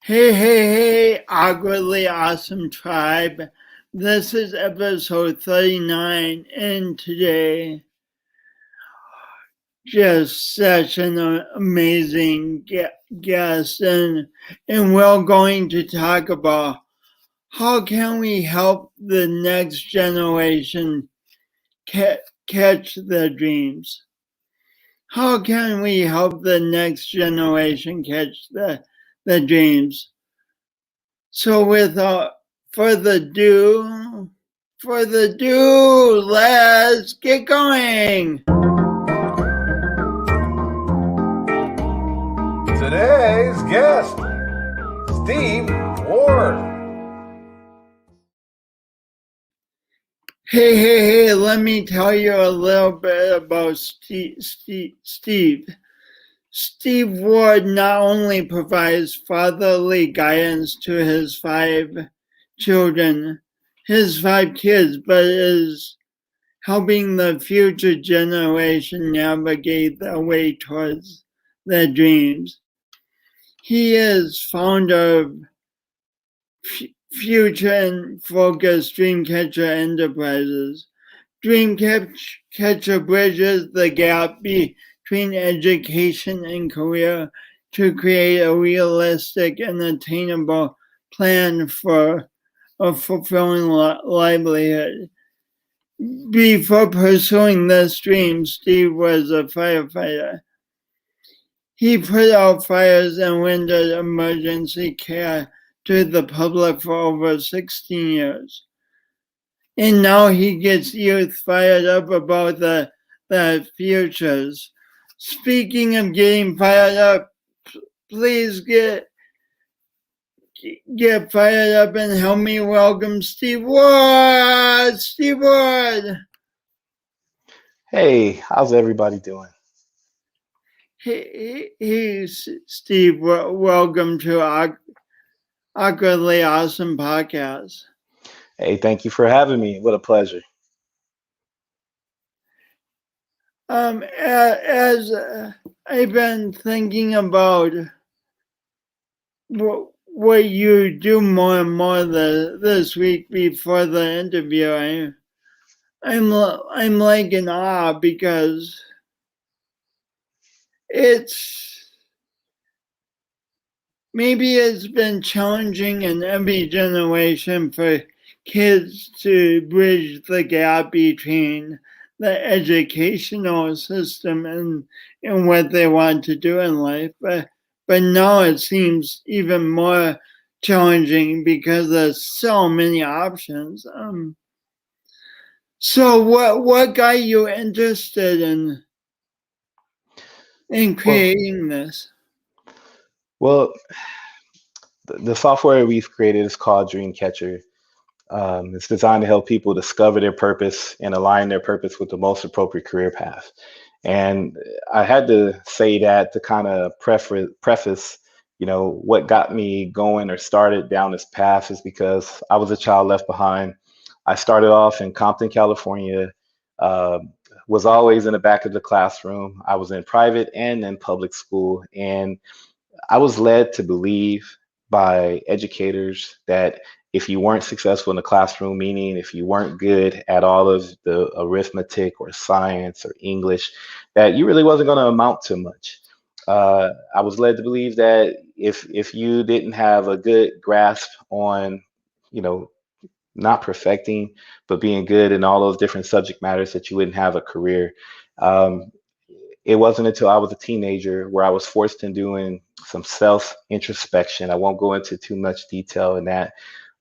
Hey, awkwardly awesome tribe. This is episode 39, and today, just such an amazing guest, and we're going to talk about how can we help the next generation catch their dreams. How can we help the next generation catch the dreams? So without further ado, let's get going. Today's guest, Steve Ward. Hey, let me tell you a little bit about Steve. Steve Ward not only provides fatherly guidance to his five kids, but is helping the future generation navigate their way towards their dreams. He is founder of Future and Focus Dreamcatcher Enterprises. Dreamcatcher bridges the gap between education and career to create a realistic and attainable plan for a fulfilling livelihood. Before pursuing this dream, Steve was a firefighter. He put out fires and rendered emergency care to the public for over 16 years. And now he gets youth fired up about the futures. Speaking of getting fired up, please get fired up and help me welcome Steve Ward. Steve Ward. Hey, how's everybody doing? Hey, Steve. Welcome to Awkwardly Awesome Podcast. Hey, thank you for having me. What a pleasure. As I've been thinking about what you do more and more this week before the interview, I'm like in awe because maybe it's been challenging in every generation for kids to bridge the gap between the educational system and what they want to do in life. But now it seems even more challenging because there's so many options. So what got you interested in creating this? Well, the software we've created is called Dreamcatcher. It's designed to help people discover their purpose and align their purpose with the most appropriate career path. And I had to say that to kind of preface, what got me going or started down this path is because I was a child left behind. I started off in Compton, California, was always in the back of the classroom. I was in private and in public school, and I was led to believe by educators that if you weren't successful in the classroom, meaning if you weren't good at all of the arithmetic or science or English, that you really wasn't going to amount to much. I was led to believe that if you didn't have a good grasp on, not perfecting, but being good in all those different subject matters, that you wouldn't have a career. It wasn't until I was a teenager where I was forced into doing some self-introspection. I won't go into too much detail in that,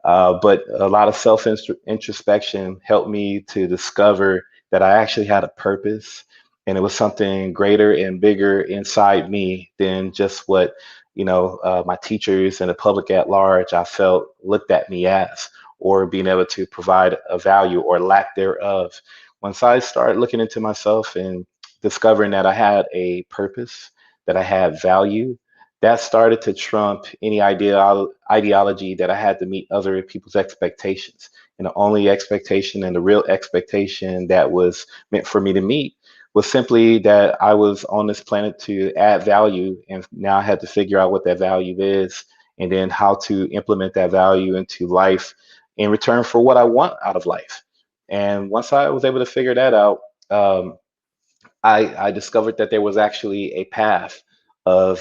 but a lot of self-introspection helped me to discover that I actually had a purpose, and it was something greater and bigger inside me than just what my teachers and the public at large I felt looked at me as, or being able to provide a value or lack thereof. Once I started looking into myself and discovering that I had a purpose, that I had value, that started to trump any ideology that I had to meet other people's expectations. And the only expectation and the real expectation that was meant for me to meet was simply that I was on this planet to add value. And now I had to figure out what that value is and then how to implement that value into life in return for what I want out of life. And once I was able to figure that out, um, I discovered that there was actually a path or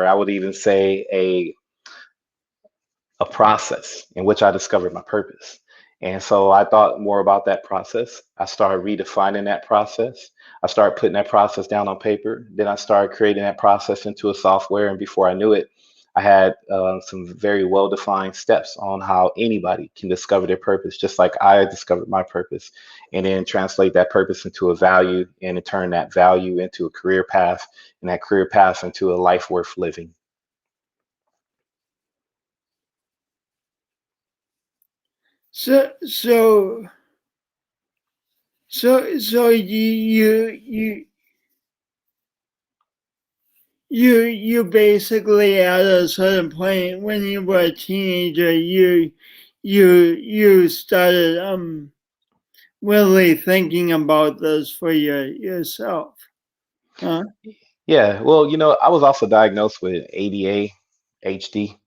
I would even say a process in which I discovered my purpose. And so I thought more about that process. I started redefining that process. I started putting that process down on paper. Then I started creating that process into a software. And before I knew it, I had some very well defined steps on how anybody can discover their purpose, just like I discovered my purpose, and then translate that purpose into a value and in turn that value into a career path and that career path into a life worth living. So so so you basically at a certain point when you were a teenager, you started really thinking about this for yourself, huh? Yeah, well, I was also diagnosed with ADA, HD,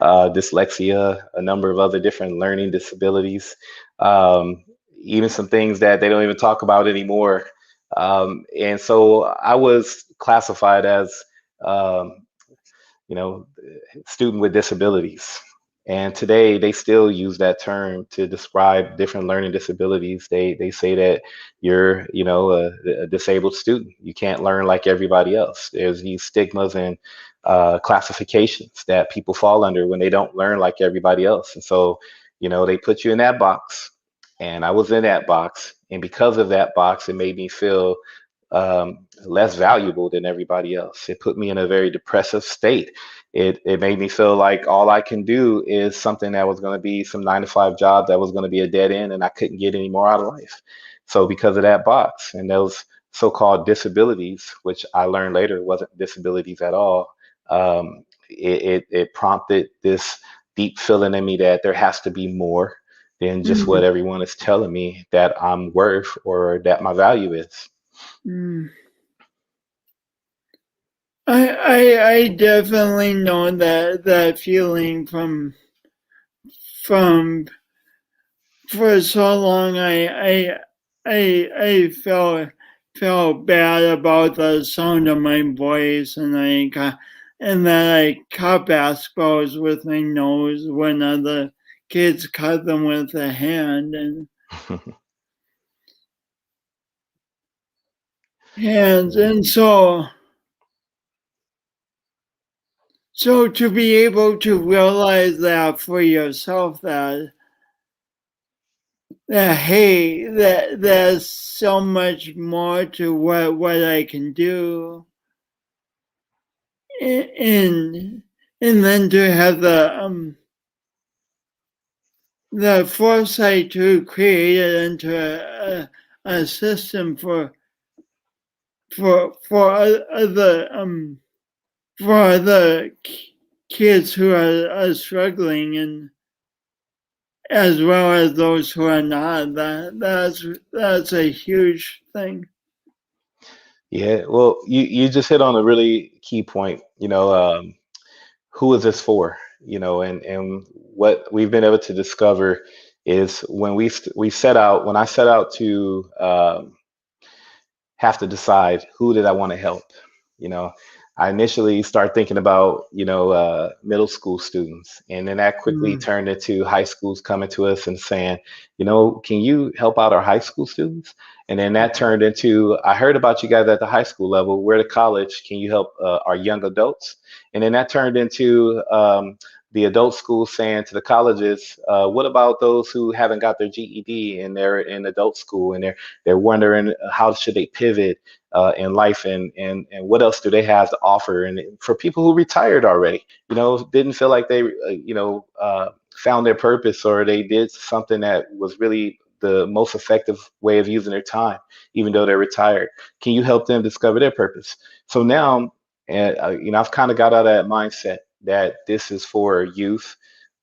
dyslexia, a number of other different learning disabilities, even some things that they don't even talk about anymore. And so I was classified as, um, you know, student with disabilities. And today they still use that term to describe different learning disabilities. They say that you're, a disabled student. You can't learn like everybody else. There's these stigmas and classifications that people fall under when they don't learn like everybody else. And so, they put you in that box. And I was in that box. And because of that box, it made me feel less valuable than everybody else. It put me in a very depressive state. It made me feel like all I can do is something that was going to be some 9 to 5 job that was going to be a dead end, and I couldn't get any more out of life. So because of that box and those so-called disabilities, which I learned later wasn't disabilities at all, it prompted this deep feeling in me that there has to be more than just what Mm, everyone is telling me that I'm worth or that my value is. mm. I definitely know that feeling from for so long. I felt bad about the sound of my voice, and and then I cut basketballs with my nose when other kids cut them with a hand, and hands, Yeah. and so to be able to realize that for yourself, that hey, that there's so much more to what I can do, and and then to have the foresight to create it into a system for other kids who are struggling, and as well as those who are not. That's a huge thing. Yeah, well, you just hit on a really key point. Who is this for? And what we've been able to discover is when we set out, when I set out to have to decide who did I want to help. You know, I initially start thinking about, middle school students, and then that quickly Mm. turned into high schools coming to us and saying, can you help out our high school students? And then that turned into, I heard about you guys at the high school level. We're the college. Can you help our young adults? And then that turned into the adult schools saying to the colleges, what about those who haven't got their GED and they're in adult school and they're wondering how should they pivot in life and what else do they have to offer? And for people who retired already, didn't feel like they, found their purpose or they did something that was really the most effective way of using their time, even though they're retired. Can you help them discover their purpose? So now, I've kind of got out of that mindset that this is for youth,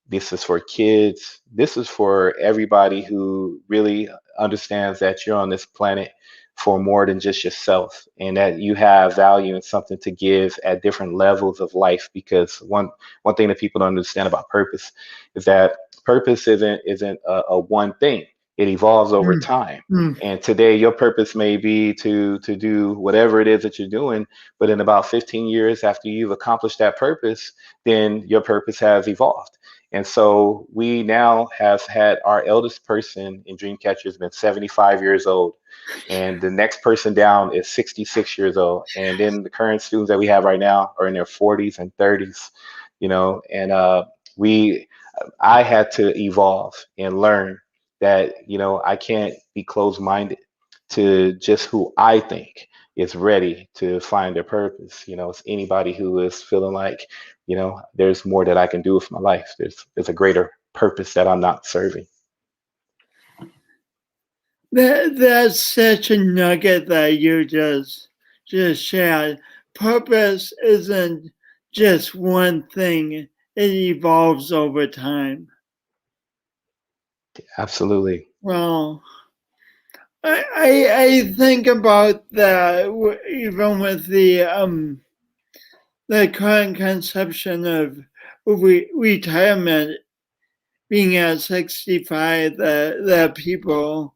this is for kids, this is for everybody who really understands that you're on this planet for more than just yourself, and that you have value and something to give at different levels of life. Because one thing that people don't understand about purpose is that purpose isn't a one thing. It evolves over Mm, time. mm. And today your purpose may be to do whatever it is that you're doing, but in about 15 years after you've accomplished that purpose, then your purpose has evolved. And so we now have had our eldest person in Dreamcatcher has been 75 years old, and the next person down is 66 years old. And then the current students that we have right now are in their 40s and 30s, and we, I had to evolve and learn that, I can't be closed-minded to just who I think is ready to find their purpose. It's anybody who is feeling like, there's more that I can do with my life. There's a greater purpose that I'm not serving. That's such a nugget that you just shared. Purpose isn't just one thing; it evolves over time. Absolutely. Well, I think about that even with the current conception of retirement being at 65, that people,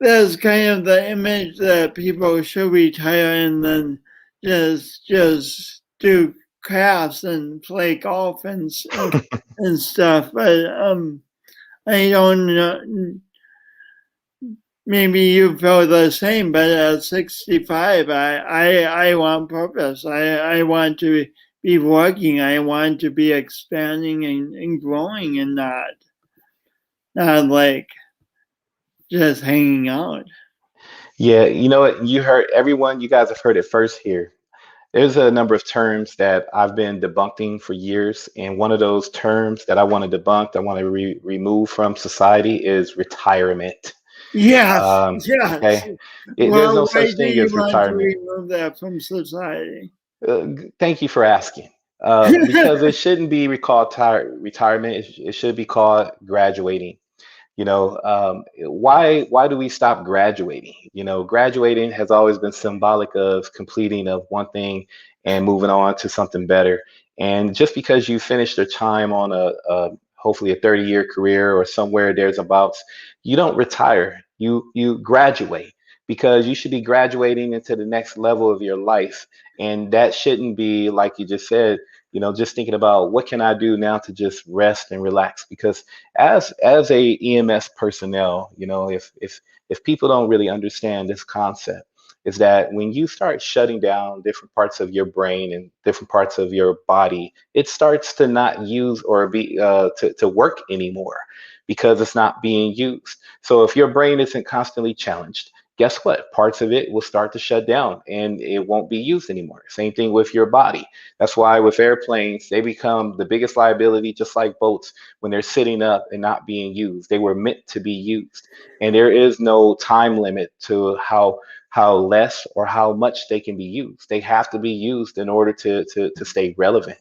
that's kind of the image that people should retire and then just do crafts and play golf and stuff. But I don't know. Maybe you feel the same, but at 65, I want purpose. I want to be working. I want to be expanding and growing, and not like just hanging out. Yeah, you know what? You guys have heard it first here. There's a number of terms that I've been debunking for years, and one of those terms that I want to debunk, I want to remove from society is retirement. Yes, yes. Okay, there's Well, no why such do thing you as want to retirement. remove that from society? Thank you for asking. Because it shouldn't be recalled retirement. It should be called graduating. Why do we stop graduating? Graduating has always been symbolic of completing of one thing and moving on to something better. And just because you finished your time on a hopefully a 30-year career or somewhere there's abouts, you don't retire. You graduate, because you should be graduating into the next level of your life. And that shouldn't be, like you just said, just thinking about what can I do now to just rest and relax. Because as a EMS personnel, if people don't really understand this concept, is that when you start shutting down different parts of your brain and different parts of your body, it starts to not use or be to work anymore, because it's not being used. So if your brain isn't constantly challenged, guess what? Parts of it will start to shut down and it won't be used anymore. Same thing with your body. That's why with airplanes, they become the biggest liability, just like boats, when they're sitting up and not being used. They were meant to be used. And there is no time limit to how less or how much they can be used. They have to be used in order to stay relevant.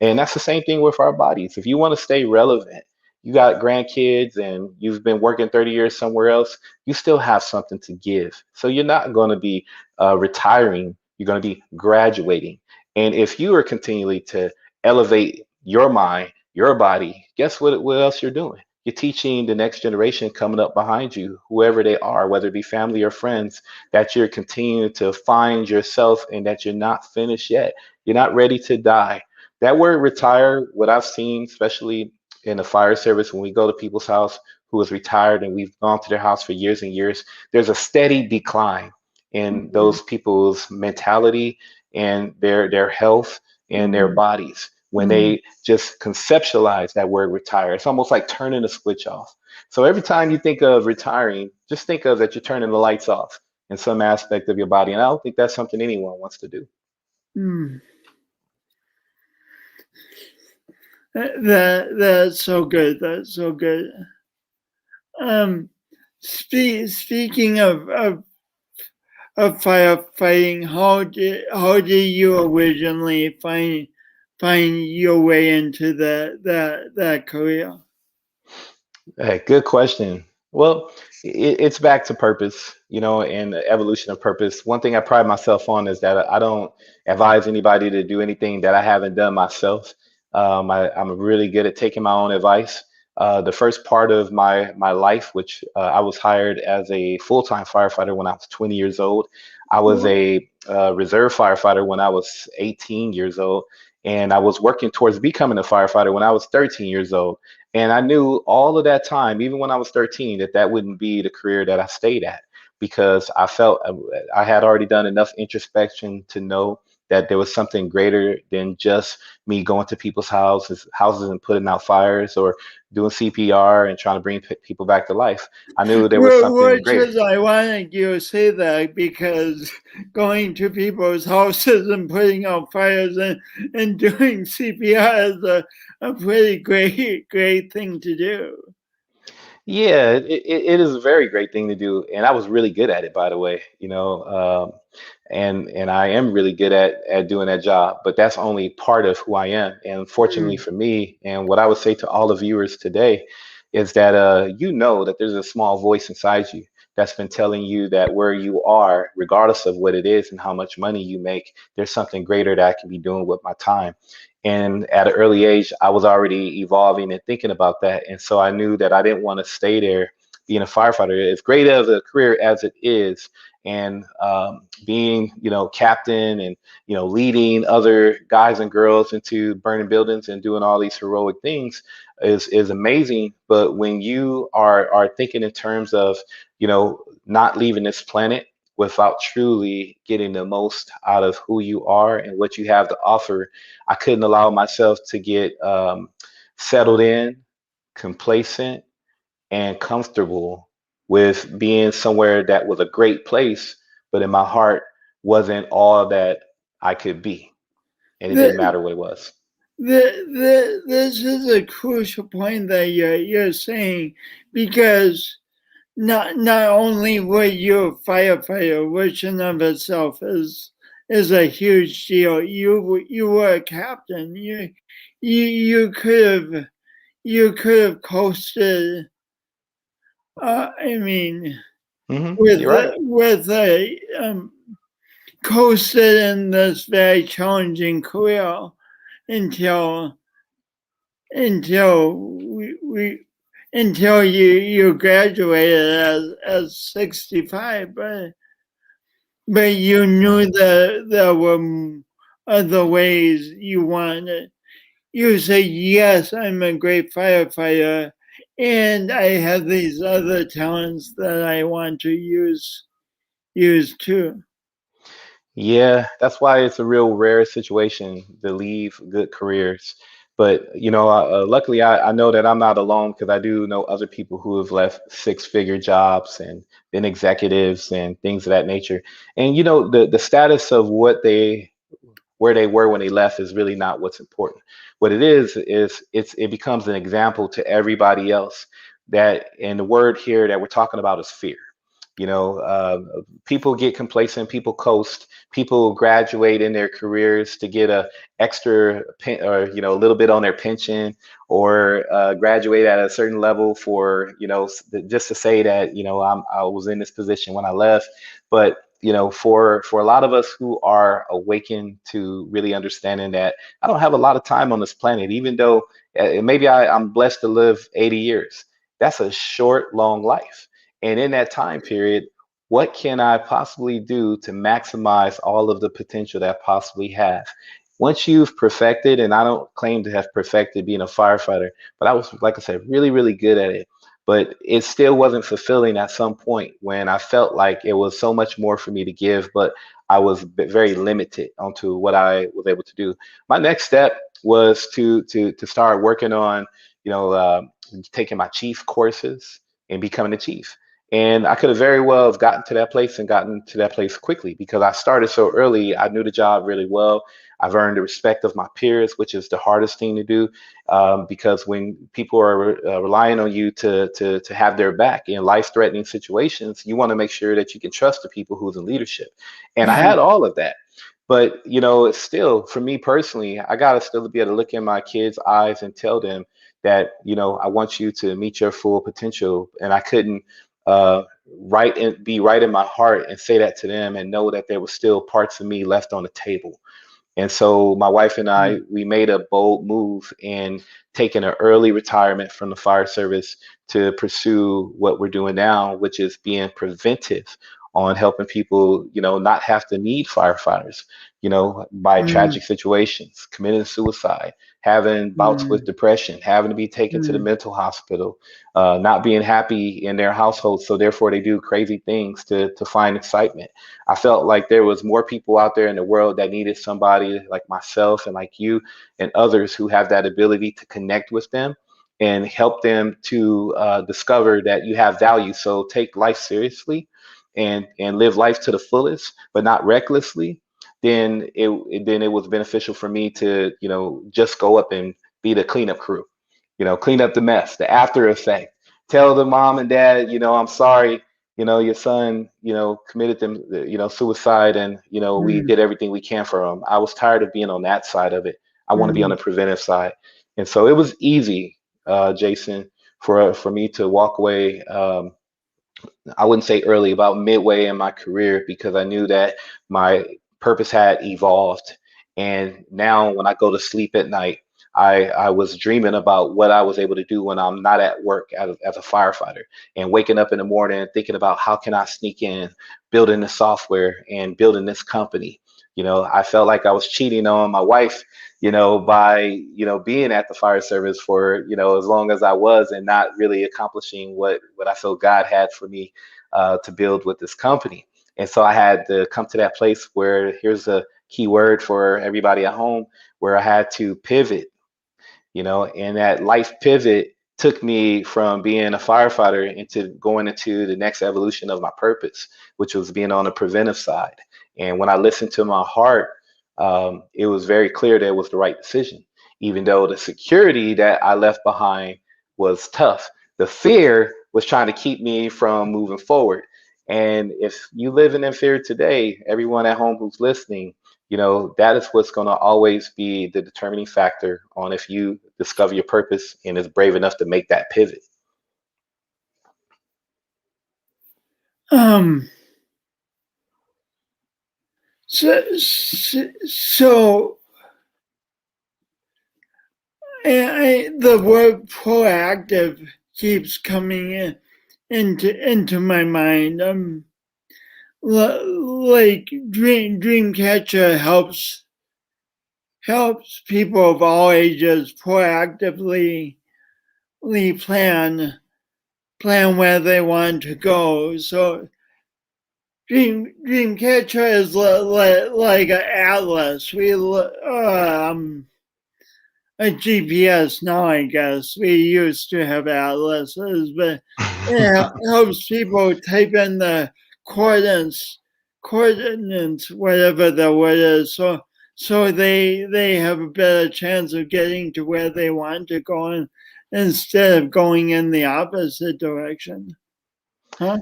And that's the same thing with our bodies. If you want to stay relevant, you got grandkids and you've been working 30 years somewhere else, you still have something to give. So you're not going to be retiring, you're going to be graduating. And if you are continually to elevate your mind, your body, guess what else you're doing? You're teaching the next generation coming up behind you, whoever they are, whether it be family or friends, that you're continuing to find yourself and that you're not finished yet. You're not ready to die. That word retire, what I've seen, especially in the fire service, when we go to people's house who is retired and we've gone to their house for years and years, there's a steady decline in Mhm. those people's mentality and their health and their Mhm. bodies when Mhm. they just conceptualize that word retire. It's almost like turning a switch off. So every time you think of retiring, just think of that you're turning the lights off in some aspect of your body. And I don't think that's something anyone wants to do. Mm. That's so good. That's so good. Um, speaking of firefighting, how did you originally find your way into that career? Hey, good question. Well, it's back to purpose, and the evolution of purpose. One thing I pride myself on is that I don't advise anybody to do anything that I haven't done myself. I'm really good at taking my own advice. The first part of my life, which I was hired as a full-time firefighter when I was 20 years old. I was a reserve firefighter when I was 18 years old, and I was working towards becoming a firefighter when I was 13 years old. And I knew all of that time, even when I was 13, that that wouldn't be the career that I stayed at because I felt I had already done enough introspection to know that there was something greater than just me going to people's houses and putting out fires or doing CPR and trying to bring people back to life. I knew there was something Which greater. is ironic you say that because going to people's houses and putting out fires and doing CPR is a pretty great thing to do. Yeah, it is a very great thing to do, and I was really good at it, by the way. And I am really good at doing that job. But that's only part of who I am. And fortunately Mm. for me, and what I would say to all the viewers today, is that you know that there's a small voice inside you that's been telling you that where you are, regardless of what it is and how much money you make, there's something greater that I can be doing with my time. And at an early age, I was already evolving and thinking about that. And so I knew that I didn't want to stay there being a firefighter. As great as a career as it is, and being, captain and, leading other guys and girls into burning buildings and doing all these heroic things is amazing. But when you are thinking in terms of, not leaving this planet without truly getting the most out of who you are and what you have to offer, I couldn't allow myself to get settled in, complacent, and comfortable with being somewhere that was a great place, but in my heart wasn't all that I could be. And it didn't The, matter what it was. this is a crucial point that you're saying because not only were you a firefighter, which in of itself is a huge deal. You were a captain. You could have coasted. I mean, You're right. with a coasted in this very challenging career until until we until you graduated as 65, but you knew that there were other ways you wanted. You say, yes, I'm a great firefighter, and I have these other talents that I want to use too. Yeah, that's why it's a real rare situation to leave good careers. But luckily, I know that I'm not alone because I do know other people who have left six-figure jobs and been executives and things of that nature. And the status of where they were when they left is really not what's important. What it is it becomes an example to everybody else that, and the word here that we're talking about is fear. People get complacent, people coast, people graduate in their careers to get a extra or a little bit on their pension, or graduate at a certain level for just to say that I was in this position when I left. But for a lot of us who are awakened to really understanding that I don't have a lot of time on this planet, even though maybe I'm blessed to live 80 years. That's a short, long life. And in that time period, what can I possibly do to maximize all of the potential that I possibly have? Once you've perfected, and I don't claim to have perfected being a firefighter, but I was, like I said, really, really good at it. But it still wasn't fulfilling at some point when I felt like it was so much more for me to give, but I was very limited onto what I was able to do. My next step was to start working on, you know, uh, taking my chief courses and becoming a chief. And I could have very well have gotten to that place and gotten to that place quickly because I started so early. I knew the job really well. I've earned the respect of my peers, which is the hardest thing to do, because when people are relying on you to have their back in life-threatening situations, you want to make sure that you can trust the people who's in leadership. And I had all of that. But it's still, for me personally, I gotta still be able to look in my kids' eyes and tell them that I want you to meet your full potential. And I couldn't be right in my heart and say that to them and know that there was still parts of me left on the table. And so my wife and I, Mm, we made a bold move in taking an early retirement from the fire service to pursue what we're doing now, which is being preventive on helping people, not have to need firefighters, by mm, tragic situations, committing suicide, having bouts with mm, depression, having to be taken to the mm, mental hospital, not being happy in their household. So therefore they do crazy things to find excitement. I felt like there was more people out there in the world that needed somebody like myself and like you and others who have that ability to connect with them and help them to discover that you have value. So take life seriously and live life to the fullest, but not recklessly. Then it was beneficial for me to just go up and be the cleanup crew, clean up the mess, the after effect. Tell the mom and dad, I'm sorry, your son, committed them, suicide, and we mm. did everything we can for him. I was tired of being on that side of it. I want to be on Mm, the preventive side, and so it was easy, Jason, for me to walk away. I wouldn't say early, about midway in my career, because I knew that my purpose had evolved. And now when I go to sleep at night, I was dreaming about what I was able to do when I'm not at work as a firefighter, and waking up in the morning and thinking about how can I sneak in, building the software and building this company. I felt like I was cheating on my wife, by, being at the fire service for, as long as I was, and not really accomplishing what I felt God had for me to build with this company. And so I had to come to that place where, here's a key word for everybody at home, where I had to pivot, and that life pivot took me from being a firefighter into going into the next evolution of my purpose, which was being on the preventive side. And when I listened to my heart, it was very clear that it was the right decision, even though the security that I left behind was tough. The fear was trying to keep me from moving forward. And if you live in fear today, everyone at home who's listening, that is what's going to always be the determining factor on if you discover your purpose and is brave enough to make that pivot. um, so the word proactive keeps coming into my mind. Like Dreamcatcher helps people of all ages proactively plan where they want to go. So Dreamcatcher is like an atlas. A GPS now, I guess. We used to have atlases, but it helps people type in the coordinates, whatever the word is, so they have a better chance of getting to where they want to go instead of going in the opposite direction. Huh?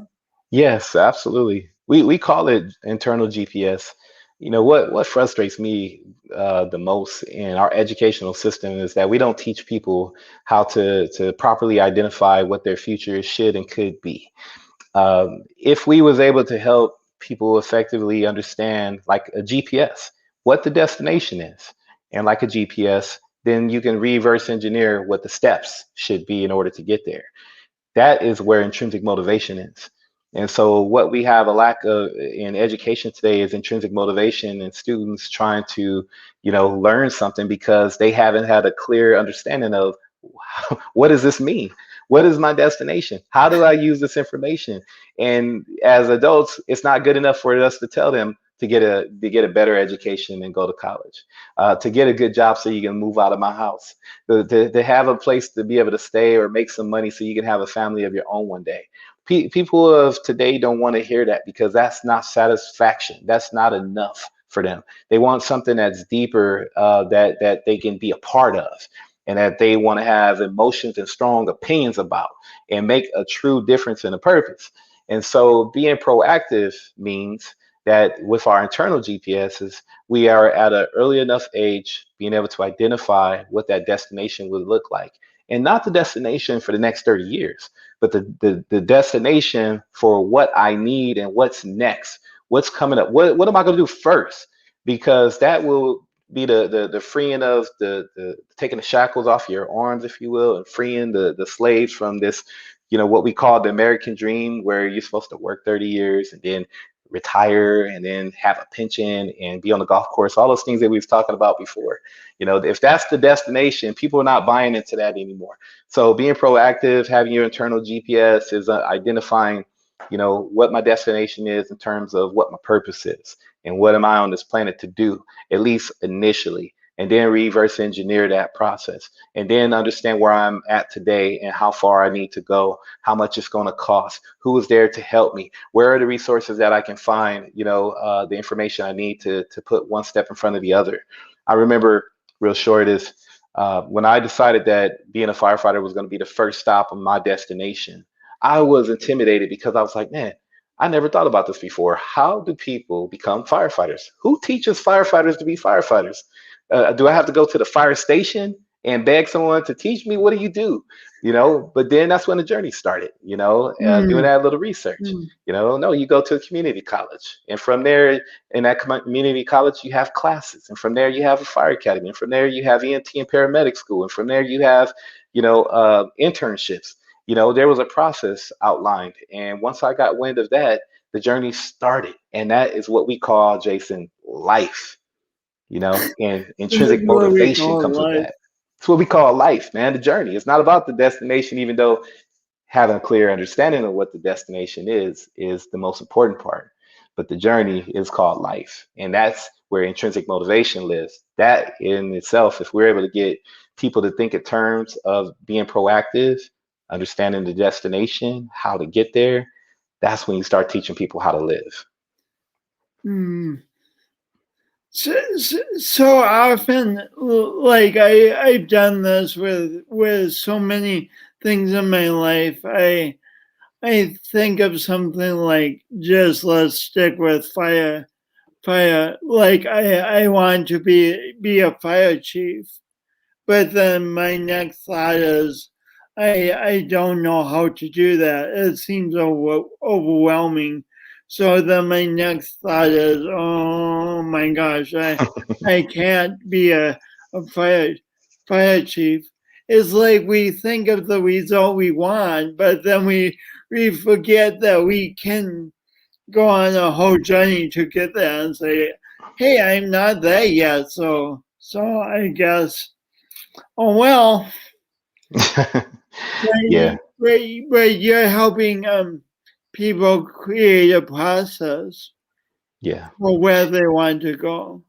Yes, absolutely. We call it internal GPS. What frustrates me the most in our educational system is that we don't teach people how to properly identify what their future should and could be. If we was able to help people effectively understand, like a GPS, what the destination is, and like a GPS, then you can reverse engineer what the steps should be in order to get there. That is where intrinsic motivation is. And so what we have a lack of in education today is intrinsic motivation, and students trying to, learn something because they haven't had a clear understanding of what does this mean? What is my destination? How do I use this information? And as adults, it's not good enough for us to tell them to get a better education and go to college, to get a good job so you can move out of my house, to have a place to be able to stay or make some money so you can have a family of your own one day. People of today don't want to hear that because that's not satisfaction. That's not enough for them. They want something that's deeper, that they can be a part of, and that they want to have emotions and strong opinions about, and make a true difference in a purpose. And so being proactive means that with our internal GPSs, we are at an early enough age being able to identify what that destination would look like. and not the destination for the next 30 years, but the destination for what I need and what's next, what's coming up, what am I going to do first? Because that will be the freeing of the taking the shackles off your arms, if you will, and freeing the slaves from this, what we call the American dream, where you're supposed to work 30 years and then retire and then have a pension and be on the golf course, all those things that we was talking about before. If that's the destination, people are not buying into that anymore. So being proactive, having your internal GPS is identifying, what my destination is in terms of what my purpose is and what am I on this planet to do, at least initially, and then reverse engineer that process and then understand where I'm at today and how far I need to go, how much it's going to cost, who is there to help me, where are the resources that I can find, the information I need to put one step in front of the other. I remember real short is when I decided that being a firefighter was going to be the first stop on my destination, I was intimidated because I was like, man, I never thought about this before. How do people become firefighters? Who teaches firefighters to be firefighters? Do I have to go to the fire station and beg someone to teach me? What do you do? But then that's when the journey started, doing Mm, that little research. mm, No, you go to a community college. And from there, in that community college, you have classes. And from there, you have a fire academy. And from there, you have EMT and paramedic school. And from there, you have, internships. There was a process outlined. And once I got wind of that, the journey started. And that is what we call, Jason, life. And this is intrinsic what we motivation call comes with life. that. It's what we call life, man, the journey. It's not about the destination, even though having a clear understanding of what the destination is the most important part. But the journey is called life. And that's where intrinsic motivation lives. That in itself, if we're able to get people to think in terms of being proactive, understanding the destination, how to get there, that's when you start teaching people how to live. Mm. So often, like I've done this with so many things in my life. I think of something like, just let's stick with fire. Like I want to be a fire chief, but then my next thought is, I don't know how to do that. It seems overwhelming. So then my next thought is, oh my gosh, I can't be a fire chief. It's like we think of the result we want, but then we forget that we can go on a whole journey to get there and say, hey, I'm not there yet. So I guess, oh well, Yeah, but you're helping people create a process yeah. for where they want to go.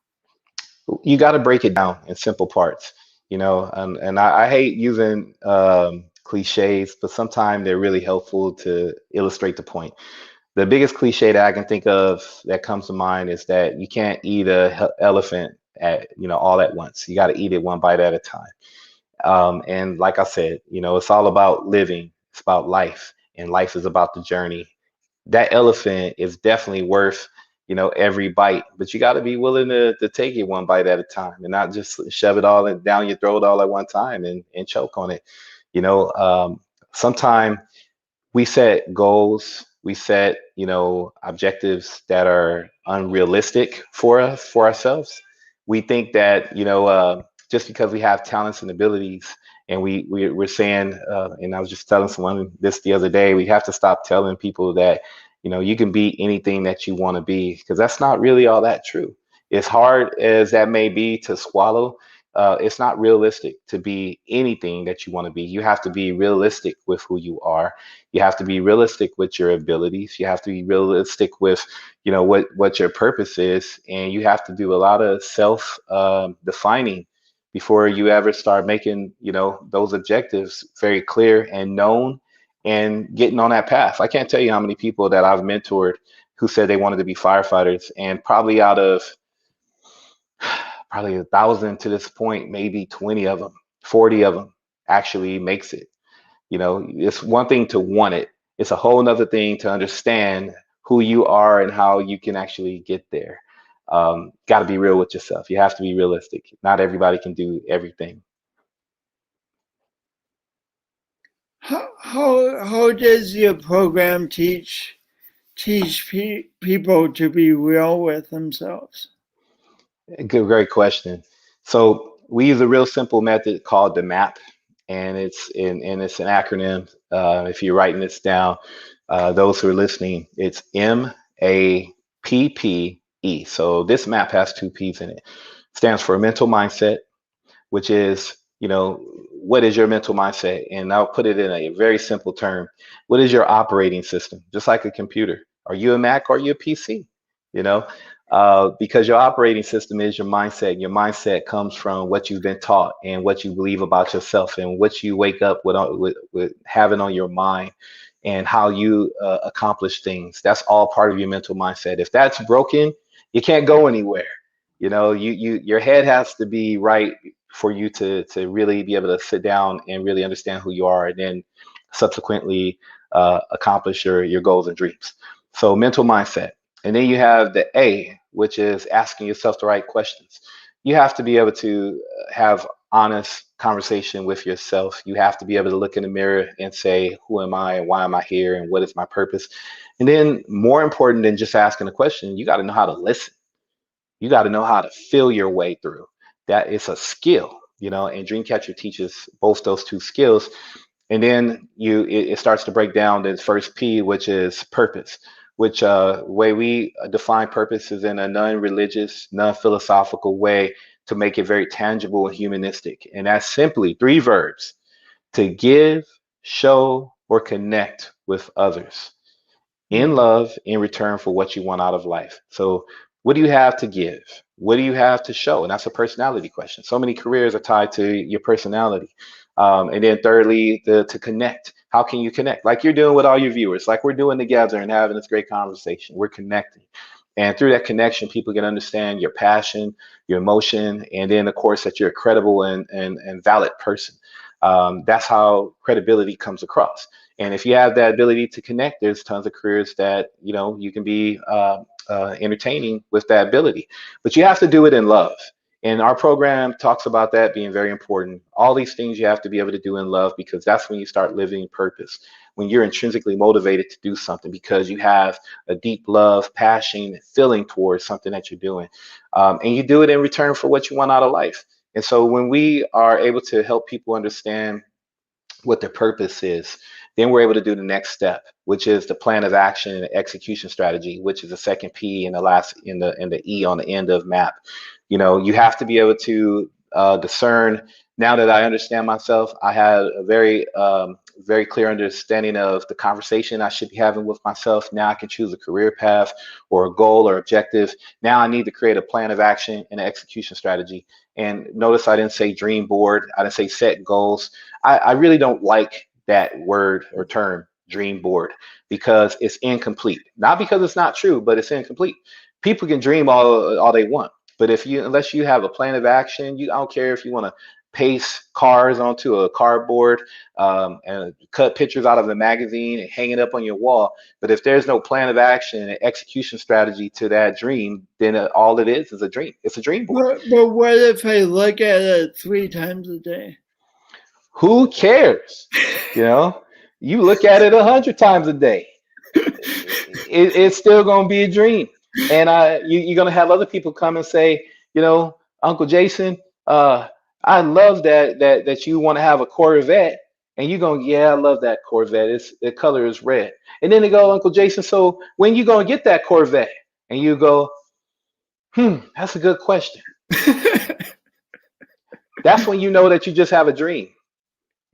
You got to break it down in simple parts, and I hate using cliches, but sometimes they're really helpful to illustrate the point. The biggest cliche that I can think of that comes to mind is that you can't eat a elephant at, all at once. You got to eat it one bite at a time. And like I said, it's all about living. It's about life, and life is about the journey. That elephant is definitely worth, every bite, but you got to be willing to take it one bite at a time and not just shove it all down your throat all at one time and choke on it. Sometimes we set goals, we set, objectives that are unrealistic for us, for ourselves. We think that, just because we have talents and abilities, and we're saying, and I was just telling someone this the other day, we have to stop telling people that, you can be anything that you want to be, because that's not really all that true. As hard as that may be to swallow, it's not realistic to be anything that you want to be. You have to be realistic with who you are. You have to be realistic with your abilities. You have to be realistic with, what your purpose is, and you have to do a lot of self defining before you ever start making, those objectives very clear and known and getting on that path. I can't tell you how many people that I've mentored who said they wanted to be firefighters, and probably out of probably 1,000 to this point, maybe 20 of them, 40 of them actually makes it. It's one thing to want it. It's a whole nother thing to understand who you are and how you can actually get there. Got to be real with yourself. You have to be realistic. Not everybody can do everything. How does your program teach people to be real with themselves? Good, great question. So we use a real simple method called the MAP, and it's an acronym. If you're writing this down, those who are listening, it's MAPPE. So this map has two P's in it. Stands for mental mindset, which is, what is your mental mindset? And I'll put it in a very simple term. What is your operating system? Just like a computer. Are you a Mac or are you a PC? You know, because your operating system is your mindset. Your mindset comes from what you've been taught and what you believe about yourself and what you wake up with having on your mind and how you accomplish things. That's all part of your mental mindset. If that's broken, you can't go anywhere. Your head has to be right for you to really be able to sit down and really understand who you are, and then subsequently accomplish your goals and dreams. So mental mindset. And then you have the A, which is asking yourself the right questions. You have to be able to have honest conversation with yourself. You have to be able to look in the mirror and say, who am I and why am I here and what is my purpose? And then more important than just asking a question, you got to know how to listen. You got to know how to feel your way through. That is a skill, and Dreamcatcher teaches both those two skills. And then it starts to break down the first P, which is purpose, which way we define purpose is in a non-religious, non-philosophical way to make it very tangible and humanistic. And that's simply three verbs: to give, show, or connect with others in love in return for what you want out of life. So, what do you have to give? What do you have to show? And that's a personality question. So many careers are tied to your personality. And then thirdly, to connect. How can you connect? Like you're doing with all your viewers, like we're doing together and having this great conversation. We're connecting. And through that connection, people can understand your passion, your emotion, and then, of course, that you're a credible and valid person. That's how credibility comes across. And if you have that ability to connect, there's tons of careers that you can be entertaining with that ability. But you have to do it in love. And our program talks about that being very important. All these things you have to be able to do in love, because that's when you start living purpose, when you're intrinsically motivated to do something because you have a deep love, passion, feeling towards something that you're doing. And you do it in return for what you want out of life. And so when we are able to help people understand what their purpose is, then we're able to do the next step, which is the plan of action and execution strategy, which is the second P and the last in the E on the end of MAP. You have to be able to discern. Now that I understand myself, I have a very clear understanding of the conversation I should be having with myself. Now I can choose a career path or a goal or objective. Now I need to create a plan of action and an execution strategy. And notice I didn't say dream board. I didn't say set goals. I really don't like that word or term, dream board, because it's incomplete. Not because it's not true, but it's incomplete. People can dream all they want, but unless you have a plan of action, I don't care if you want to paste cars onto a cardboard and cut pictures out of a magazine and hang it up on your wall. But if there's no plan of action and execution strategy to that dream, then all it is a dream. It's a dream board. But what if I look at it 3 times a day? Who cares? You look at it 100 times a day. It's still gonna be a dream, and you're gonna have other people come and say, Uncle Jason, I love that you want to have a Corvette, and you're going, yeah, I love that Corvette. The color is red, and then they go, Uncle Jason, so when you gonna get that Corvette? And you go, that's a good question. That's when you know that you just have a dream.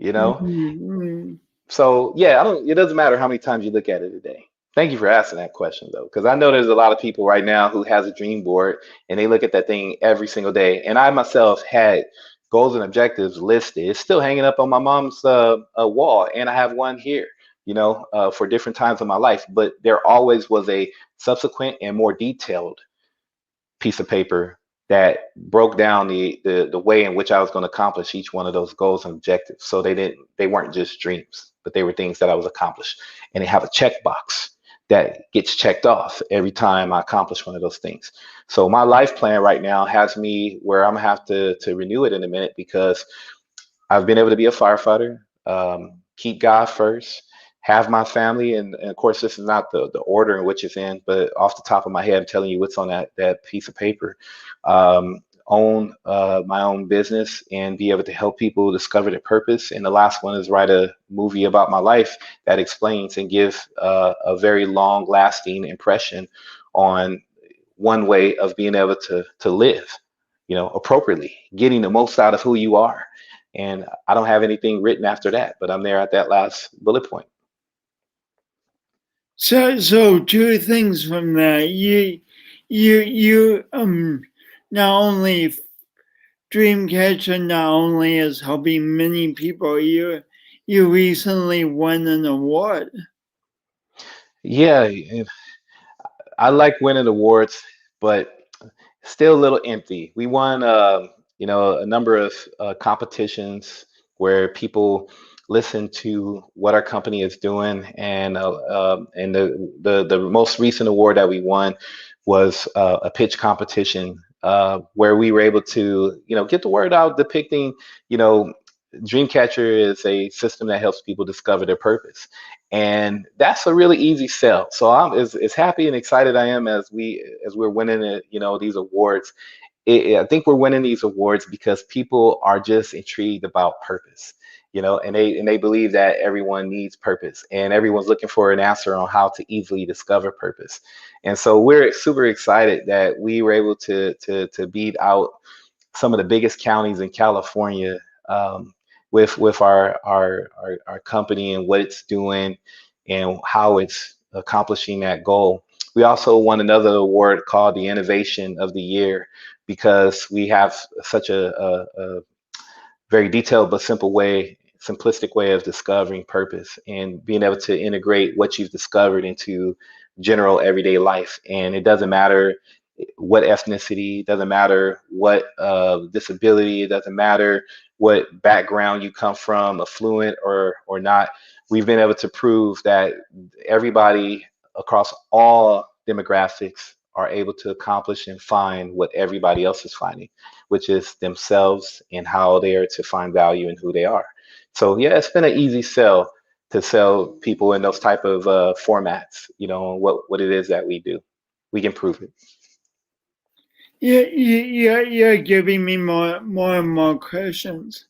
Mm-hmm. So yeah, it doesn't matter how many times you look at it a day. Thank you for asking that question though, because I know there's a lot of people right now who has a dream board and they look at that thing every single day. And I myself had goals and objectives listed. It's still hanging up on my mom's wall, and I have one here, for different times of my life. But there always was a subsequent and more detailed piece of paper that broke down the way in which I was going to accomplish each one of those goals and objectives. So they weren't just dreams, but they were things that I was accomplished. And they have a checkbox that gets checked off every time I accomplish one of those things. So my life plan right now has me where I'm gonna have to renew it in a minute, because I've been able to be a firefighter. keep God first, have my family, and of course, this is not the order in which it's in, but off the top of my head, I'm telling you what's on that piece of paper. Own my own business and be able to help people discover their purpose. And the last one is write a movie about my life that explains and give a very long lasting impression on one way of being able to live, appropriately, getting the most out of who you are. And I don't have anything written after that, but I'm there at that last bullet point. So two things from that. You not only Dreamcatcher not only is helping many people, you recently won an award. Yeah, I like winning awards, but still a little empty. We won, a number of competitions where people listen to what our company is doing, and the most recent award that we won was a pitch competition where we were able to, get the word out, depicting, you know, Dreamcatcher is a system that helps people discover their purpose. And that's a really easy sell. So I'm as happy and excited I am as we're winning it, these awards. I think we're winning these awards because people are just intrigued about purpose, and they believe that everyone needs purpose and everyone's looking for an answer on how to easily discover purpose. And so we're super excited that we were able to beat out some of the biggest counties in California, with our company and what it's doing and how it's accomplishing that goal. We also won another award called the Innovation of the Year because we have such a very detailed but simplistic way of discovering purpose and being able to integrate what you've discovered into general everyday life. And it doesn't matter what ethnicity, doesn't matter what disability, it doesn't matter what background you come from, affluent or not. We've been able to prove that everybody across all demographics are able to accomplish and find what everybody else is finding, which is themselves and how they are to find value in who they are. So yeah, it's been an easy sell to sell people in those type of formats, what it is that we do. We can prove it. Yeah, you're giving me more and more questions.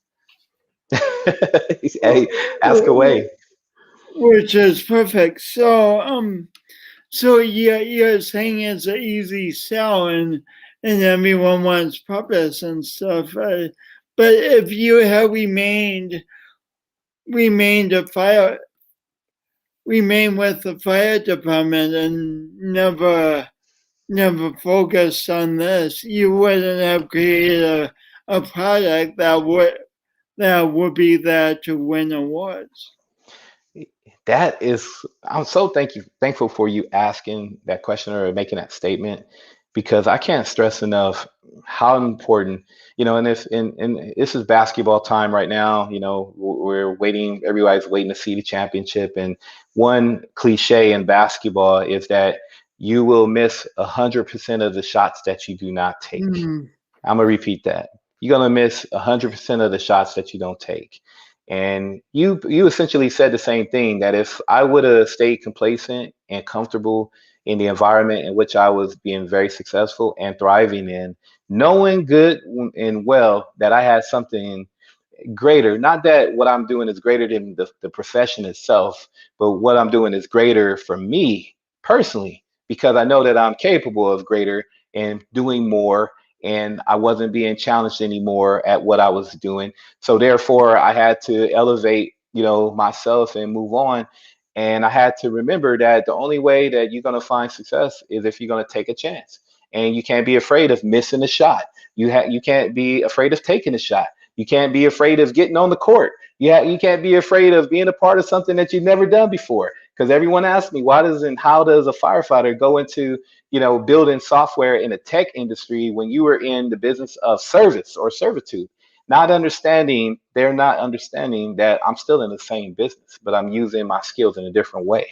Hey, ask away. Which is perfect. So you're saying it's an easy sell, and everyone wants purpose and stuff. But if you have remained with the fire department and never focused on this, you wouldn't have created a product that would be there to win awards. I'm so thankful for you asking that question or making that statement, because I can't stress enough how important, and this is basketball time right now. We're waiting, everybody's waiting to see the championship. And one cliche in basketball is that you will miss 100% of the shots that you do not take. Mm. I'm gonna repeat that. You're gonna miss 100% of the shots that you don't take. And you essentially said the same thing, that if I would have stayed complacent and comfortable in the environment in which I was being very successful and thriving in, knowing good and well that I had something greater, not that what I'm doing is greater than the profession itself, but what I'm doing is greater for me personally, because I know that I'm capable of greater and doing more, and I wasn't being challenged anymore at what I was doing. So therefore I had to elevate, myself and move on. And I had to remember that the only way that you're going to find success is if you're going to take a chance. And you can't be afraid of missing a shot. You can't be afraid of taking a shot. You can't be afraid of getting on the court. You can't be afraid of being a part of something that you've never done before. Because everyone asks me, how does a firefighter go into, building software in the tech industry when you were in the business of service or servitude? They're not understanding that I'm still in the same business, but I'm using my skills in a different way.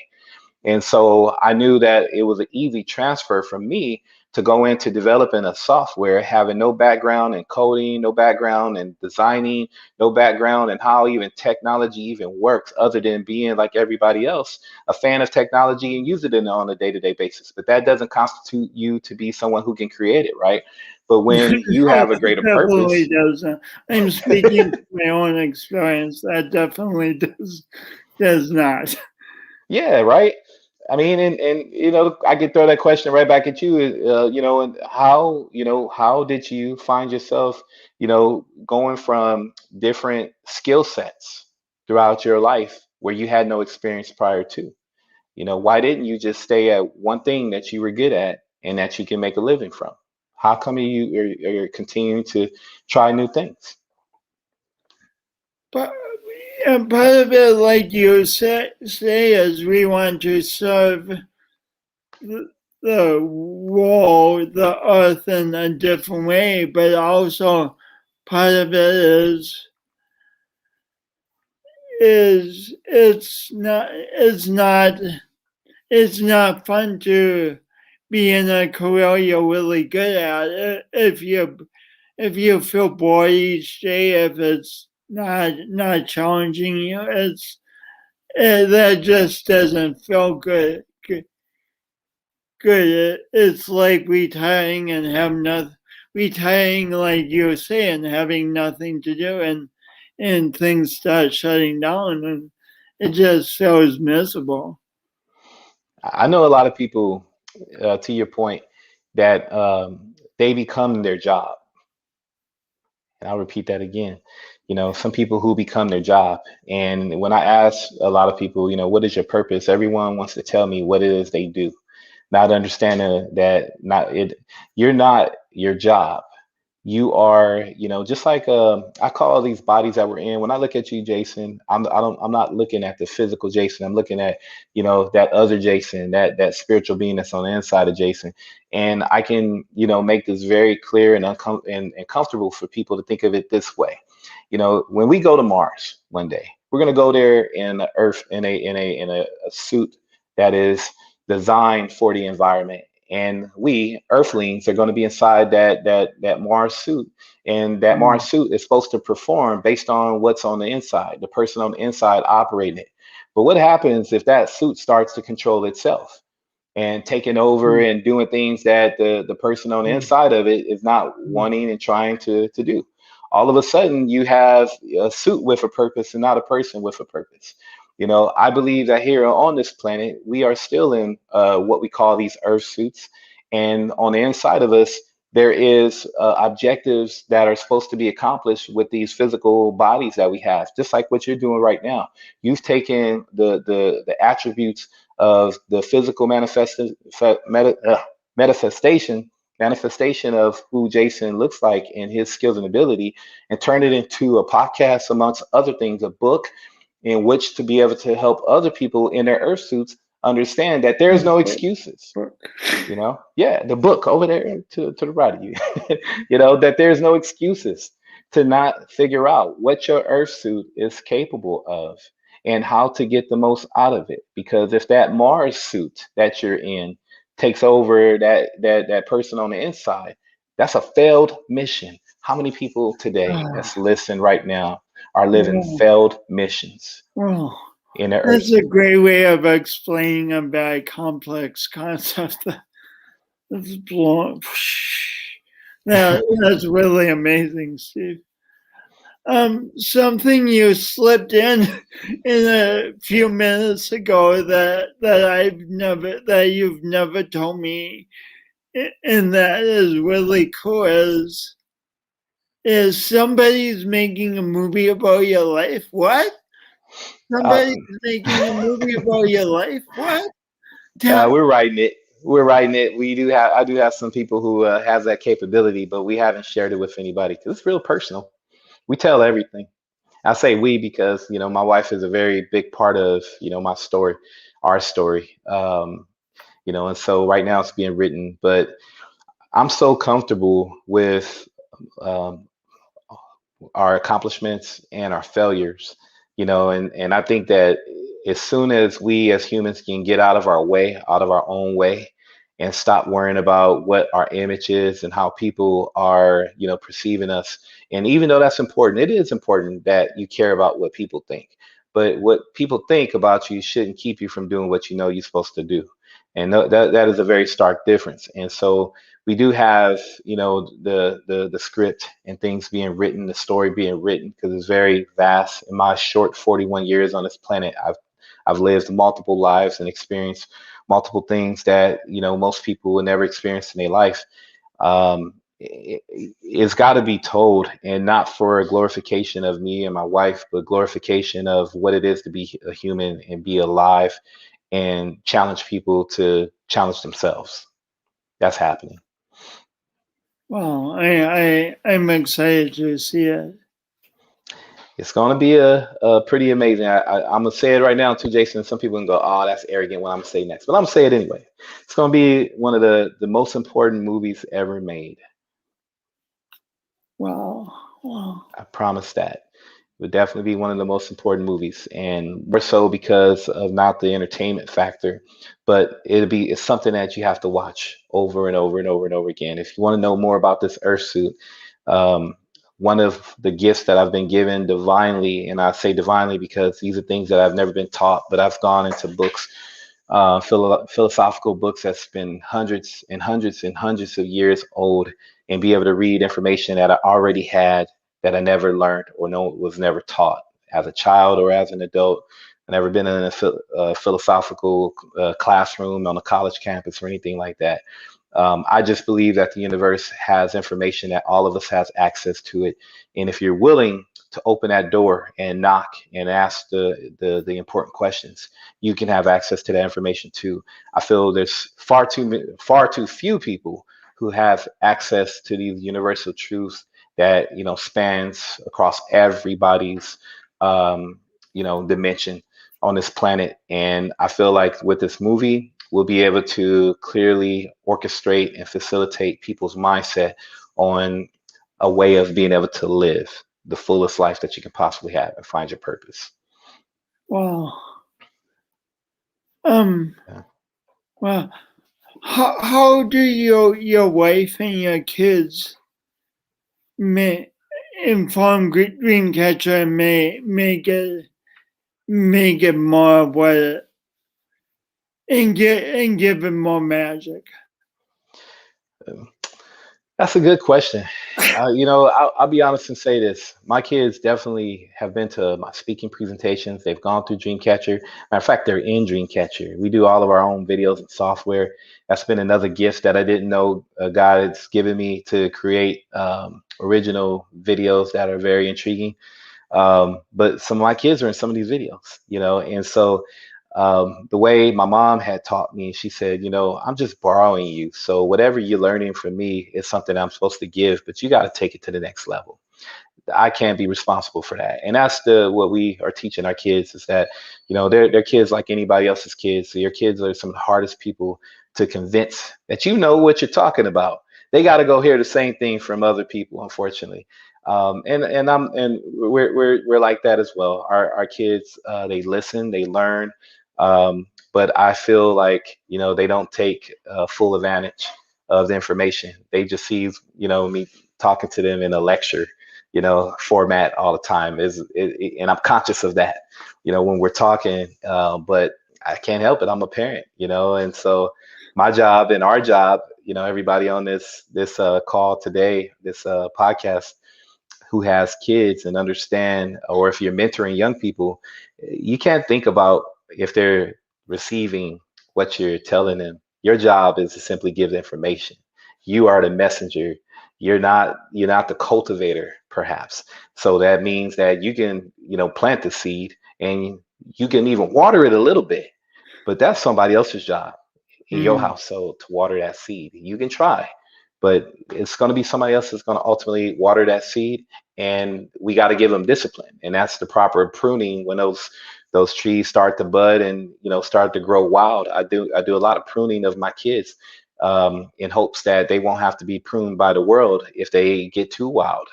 And so I knew that it was an easy transfer for me to go into developing a software, having no background in coding, no background in designing, no background in how even technology even works, other than being like everybody else, a fan of technology and using it on a day-to-day basis. But that doesn't constitute you to be someone who can create it, right? But when you have a That greater definitely purpose, doesn't. I'm speaking from my own experience. That definitely does not. yeah, right. I mean, and I could throw that question right back at you. And how did you find yourself, going from different skill sets throughout your life where you had no experience prior to? Why didn't you just stay at one thing that you were good at and that you can make a living from? How come you're continuing to try new things? But and part of it, like you say, is we want to serve the world, the earth in a different way, but also part of it is it's not fun to be in a career you're really good at if you feel bored each day, if it's not challenging you, that just doesn't feel good. It's like retiring and have nothing. Retiring, like you were saying, having nothing to do, and things start shutting down, and it just feels miserable. I know a lot of people, to your point, that they become their job. And I'll repeat that again. Some people who become their job. And when I ask a lot of people, what is your purpose? Everyone wants to tell me what it is they do, not understanding that you're not your job. You are, just like I call these bodies that we're in. When I look at you, Jason, I'm not looking at the physical Jason. I'm looking at, that other Jason, that spiritual being that's on the inside of Jason. And I can, make this very clear and comfortable for people to think of it this way. When we go to Mars one day, we're gonna go there in the Earth in a suit that is designed for the environment, and we Earthlings are going to be inside that Mars suit, and that Mars suit is supposed to perform based on what's on the inside, the person on the inside operating it. But what happens if that suit starts to control itself and taking over and doing things that the person on the inside of it is not wanting and trying to do? All of a sudden, you have a suit with a purpose and not a person with a purpose. I believe that here on this planet, we are still in what we call these Earth suits. And on the inside of us, there is objectives that are supposed to be accomplished with these physical bodies that we have, just like what you're doing right now. You've taken the attributes of the physical manifestation of who Jason looks like and his skills and ability, and turn it into a podcast, amongst other things, a book in which to be able to help other people in their earth suits understand that there's no excuses. Yeah, the book over there to the right of you. That there's no excuses to not figure out what your earth suit is capable of and how to get the most out of it. Because if that Mars suit that you're in takes over that person on the inside, that's a failed mission. How many people today that's listening right now are living failed missions Well, in their earth that's a suit? great way of explaining a very complex concept. That's blown. That's really amazing, Steve. Something you slipped in a few minutes ago that you've never told me, and that is really cool. Is somebody's making a movie about your life? What? Uh, Somebody's making a movie about your life? What? we're writing it. We're writing it. I do have some people who have that capability, but we haven't shared it with anybody because it's real personal. We tell everything. I say we because my wife is a very big part of my story, our story. And so right now it's being written, but I'm so comfortable with um, our accomplishments and our failures, and I think that as soon as we as humans can get out of our own way, and stop worrying about what our image is and how people are, perceiving us. And even though that's important, it is important that you care about what people think. But what people think about you shouldn't keep you from doing what you know you're supposed to do. And that is a very stark difference. And so we do have, the script and things being written, the story being written, because it's very vast. In my short 41 years on this planet, I've lived multiple lives and experienced multiple things that most people would never experience in their life. It's got to be told, and not for a glorification of me and my wife, but glorification of what it is to be a human and be alive and challenge people to challenge themselves. That's happening. Well, I'm excited to see it. It's going to be a pretty amazing. I'm gonna say it right now too, Jason. Some people can go, "Oh, that's arrogant." What I'm gonna say next, but I'm gonna say it anyway. It's going to be one of the most important movies ever made. Wow. I promise that. It would definitely be one of the most important movies, and more so because of not the entertainment factor, but it's something that you have to watch over and over and over and over again. If you want to know more about this Earth suit, um, one of the gifts that I've been given divinely, and I say divinely because these are things that I've never been taught, but I've gone into books, philosophical books that's been hundreds and hundreds and hundreds of years old, and be able to read information that I already had that I never learned or no was never taught as a child or as an adult. I've never been in a philosophical classroom on a college campus or anything like that. I just believe that the universe has information that all of us has access to it, and if you're willing to open that door and knock and ask the important questions, you can have access to that information too. I feel there's far too few people who have access to these universal truths that spans across everybody's dimension on this planet. And I feel like with this movie, we'll be able to clearly orchestrate and facilitate people's mindset on a way of being able to live the fullest life that you can possibly have and find your purpose. Wow. Um. Yeah. Well, how do your wife and your kids may inform Dreamcatcher and make it more of what it, and give it more magic? That's a good question. I'll be honest and say this. My kids definitely have been to my speaking presentations. They've gone through Dreamcatcher. Matter of fact, they're in Dreamcatcher. We do all of our own videos and software. That's been another gift that I didn't know God has given me to create original videos that are very intriguing. But some of my kids are in some of these videos, and so the way my mom had taught me, she said, I'm just borrowing you. So whatever you're learning from me is something I'm supposed to give, but you got to take it to the next level. I can't be responsible for that. And that's what we are teaching our kids is that, they're kids like anybody else's kids. So your kids are some of the hardest people to convince that you know what you're talking about. They got to go hear the same thing from other people, unfortunately. And we're like that as well. Our kids, they listen, they learn, but I feel like they don't take full advantage of the information. They just see me talking to them in a lecture format all the time and I'm conscious of that when we're talking, but I can't help it. I'm a parent, and so my job and our job, everybody on this call today, this podcast who has kids and understand, or if you're mentoring young people, you can't think about if they're receiving what you're telling them. Your job is to simply give the information. You are the messenger. You're not the cultivator, perhaps. So that means that you can, plant the seed and you can even water it a little bit, but that's somebody else's job in your household to water that seed. You can try, but it's going to be somebody else that's going to ultimately water that seed, and we got to give them discipline, and that's the proper pruning when those trees start to bud and start to grow wild. I do a lot of pruning of my kids, in hopes that they won't have to be pruned by the world if they get too wild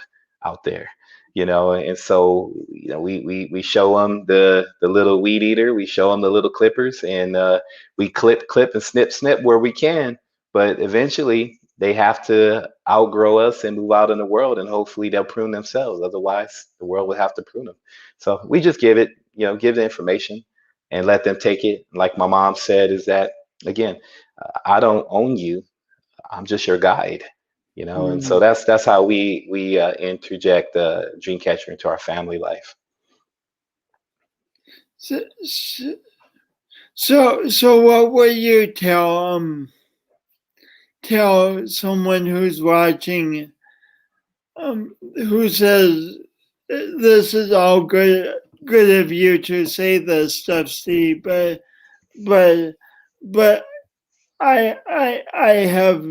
out there. And so we show them the little weed eater, we show them the little clippers, and we clip and snip where we can, but eventually they have to outgrow us and move out in the world, and hopefully they'll prune themselves. Otherwise, the world would have to prune them. So we just give it, give the information and let them take it. Like my mom said, is that again, I don't own you. I'm just your guide, and so Mm. that's how we interject Dreamcatcher into our family life. So, so what would you tell someone who's watching, who says this is all good of you to say this stuff, Steve, but but I have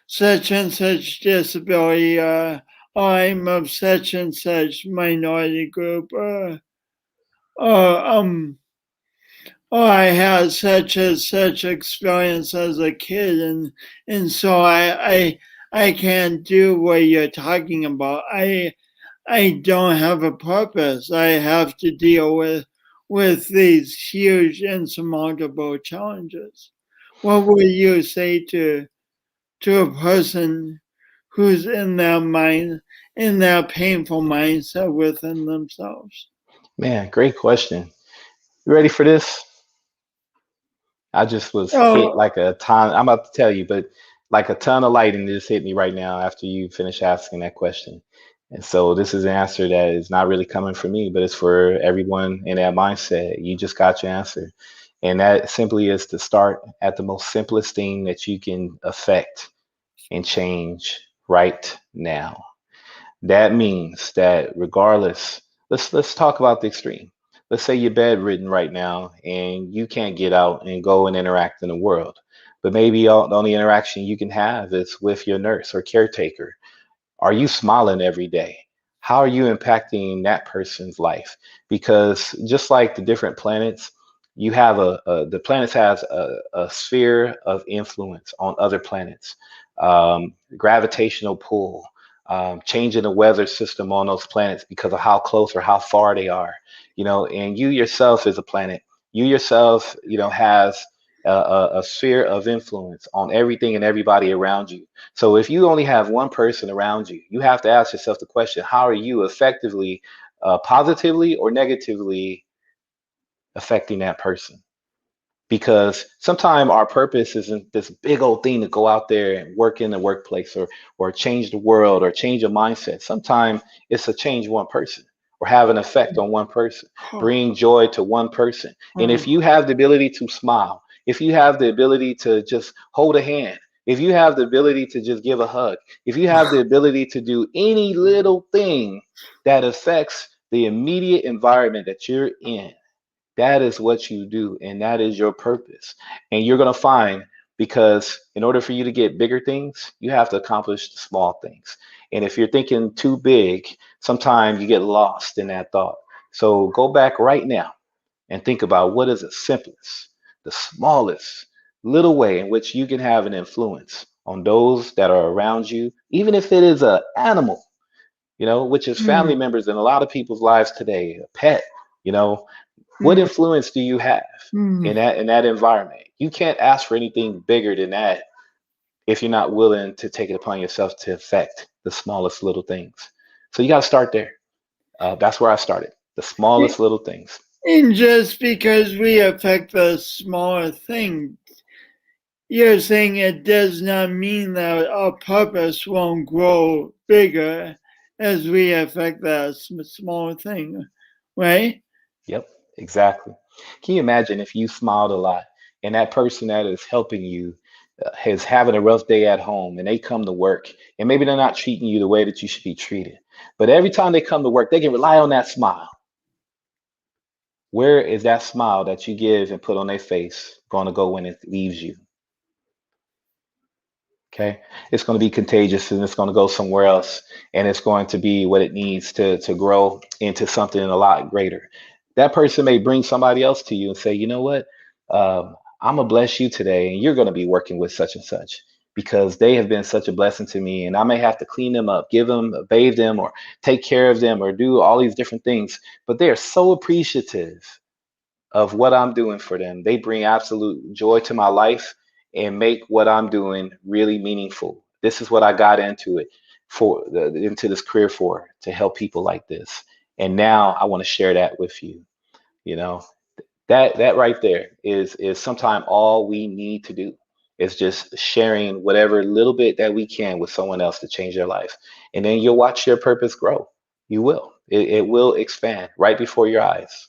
such and such disability. I'm of such and such minority group. Uh, um, I had such and such experience as a kid, and so I can't do what you're talking about. I don't have a purpose. I have to deal with these huge insurmountable challenges. What would you say to a person who's in that painful mindset within themselves? Man, great question. You ready for this? I just was hit Oh, like a ton. I'm about to tell you, but like a ton of lightning just hit me right now after you finish asking that question. And so this is an answer that is not really coming from me, but it's for everyone in that mindset. You just got your answer. And that simply is to start at the most simplest thing that you can affect and change right now. That means that regardless, let's talk about the extreme. Let's say you're bedridden right now and you can't get out and go and interact in the world. But maybe the only interaction you can have is with your nurse or caretaker. Are you smiling every day? How are you impacting that person's life? Because just like the different planets, you have the planets has a sphere of influence on other planets, gravitational pull, changing the weather system on those planets because of how close or how far they are, and you yourself is a planet. You yourself, has a sphere of influence on everything and everybody around you. So if you only have one person around you, you have to ask yourself the question, how are you effectively, positively or negatively affecting that person? Because sometimes our purpose isn't this big old thing to go out there and work in the workplace or change the world or change a mindset. Sometimes it's to change one person or have an effect on one person, bring joy to one person. And if you have the ability to smile, if you have the ability to just hold a hand, if you have the ability to just give a hug, if you have the ability to do any little thing that affects the immediate environment that you're in, that is what you do, and that is your purpose. And you're going to find, because in order for you to get bigger things, you have to accomplish the small things. And if you're thinking too big, sometimes you get lost in that thought. So go back right now and think about what is the simplest, the smallest little way in which you can have an influence on those that are around you, even if it is an animal, which is family members in a lot of people's lives today, a pet, you know, what influence do you have in that environment? You can't ask for anything bigger than that if you're not willing to take it upon yourself to affect the smallest little things. So you got to start there. That's where I started. The smallest little things. and just because we affect the smaller thing, you're saying it does not mean that our purpose won't grow bigger as we affect that smaller thing, right? Yep, exactly. Can you imagine if you smiled a lot and that person that is helping you is having a rough day at home and they come to work and maybe they're not treating you the way that you should be treated, but every time they come to work, they can rely on that smile. Where is that smile that you give and put on their face going to go when it leaves you? Okay, it's going to be contagious and it's going to go somewhere else, and it's going to be what it needs to grow into something a lot greater. That person may bring somebody else to you and say, you know what, I'm gonna bless you today, and you're going to be working with such and such because they have been such a blessing to me, and I may have to clean them up, give them, bathe them, or take care of them, or do all these different things, but they are so appreciative of what I'm doing for them. They bring absolute joy to my life. and make what I'm doing really meaningful. This is what I got into it for, into this career for, to help people like this. And now I want to share that with you. You know, that right there is sometimes all we need to do is just sharing whatever little bit that we can with someone else to change their life. And then you'll watch your purpose grow. You will. It will expand right before your eyes.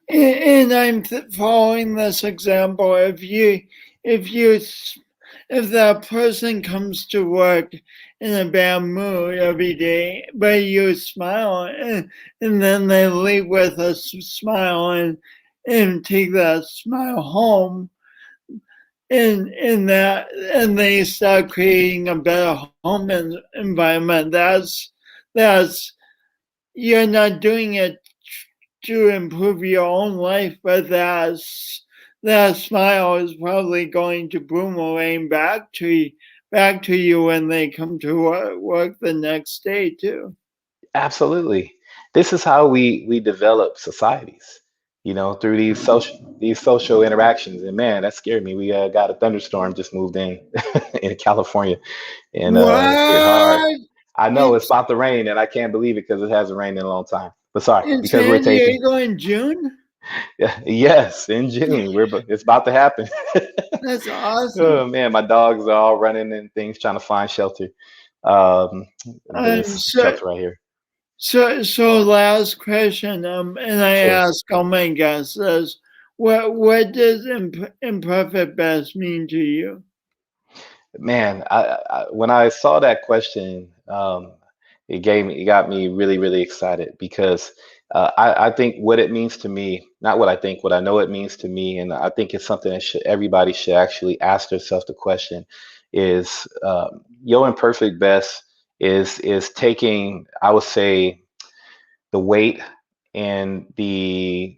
And I'm following this example. If that person comes to work in a bad mood every day, but you smile, and then they leave with a smile, and take that smile home, and they start creating a better home environment. That's you're not doing it to improve your own life, but that smile is probably going to boomerang back to you when they come to work the next day too. Absolutely. This is how we develop societies, through these social interactions. And man, that scared me. We got a thunderstorm just moved in California, and it's hit hard. What? I know it's It's about to rain, and I can't believe it because it hasn't rained in a long time. But sorry, in because we're San taking, Diego in June? yes, in June, it's about to happen. That's awesome. Oh man, my dogs are all running and things trying to find shelter. Um, but Um, it's so shelter right here. so last question. And I Sure. ask all my guests this: what does imperfect best mean to you? Man, when I saw that question, it got me really, really excited because I think what it means to me, not what I think, what I know it means to me, and I think it's something that everybody should actually ask themselves the question is, your imperfect best is taking, I would say, the weight and the,